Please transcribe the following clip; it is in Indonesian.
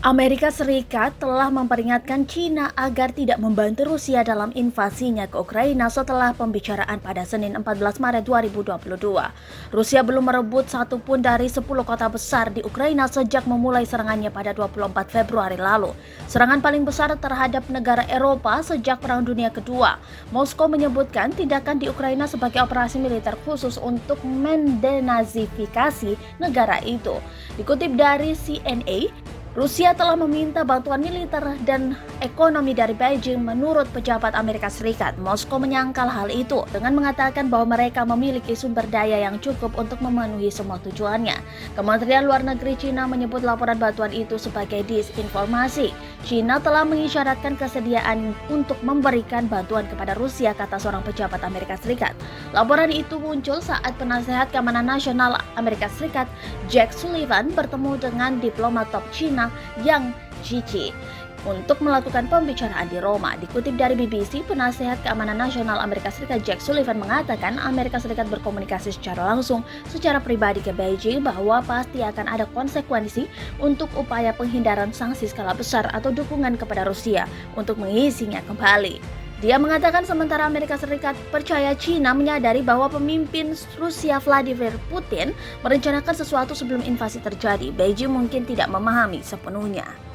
Amerika Serikat telah memperingatkan China agar tidak membantu Rusia dalam invasinya ke Ukraina setelah pembicaraan pada Senin 14 Maret 2022. Rusia belum merebut satupun dari 10 kota besar di Ukraina sejak memulai serangannya pada 24 Februari lalu. Serangan paling besar terhadap negara Eropa sejak Perang Dunia Kedua. Moskow menyebutkan tindakan di Ukraina sebagai operasi militer khusus untuk mendenazifikasi negara itu. Dikutip dari CNA, Rusia telah meminta bantuan militer dan ekonomi dari Beijing menurut pejabat Amerika Serikat. Moskow menyangkal hal itu dengan mengatakan bahwa mereka memiliki sumber daya yang cukup untuk memenuhi semua tujuannya. Kementerian Luar Negeri China menyebut laporan bantuan itu sebagai disinformasi. China telah mengisyaratkan kesediaan untuk memberikan bantuan kepada Rusia, kata seorang pejabat Amerika Serikat. Laporan itu muncul saat penasehat keamanan nasional Amerika Serikat Jake Sullivan bertemu dengan diplomat top China Yang Jiechi untuk melakukan pembicaraan di Roma. Dikutip dari BBC, penasehat keamanan nasional Amerika Serikat Jake Sullivan mengatakan Amerika Serikat berkomunikasi secara langsung, secara pribadi ke Beijing bahwa pasti akan ada konsekuensi untuk upaya penghindaran sanksi skala besar atau dukungan kepada Rusia untuk mengisinya kembali. Dia mengatakan sementara Amerika Serikat percaya China menyadari bahwa pemimpin Rusia Vladimir Putin merencanakan sesuatu sebelum invasi terjadi, Beijing mungkin tidak memahami sepenuhnya.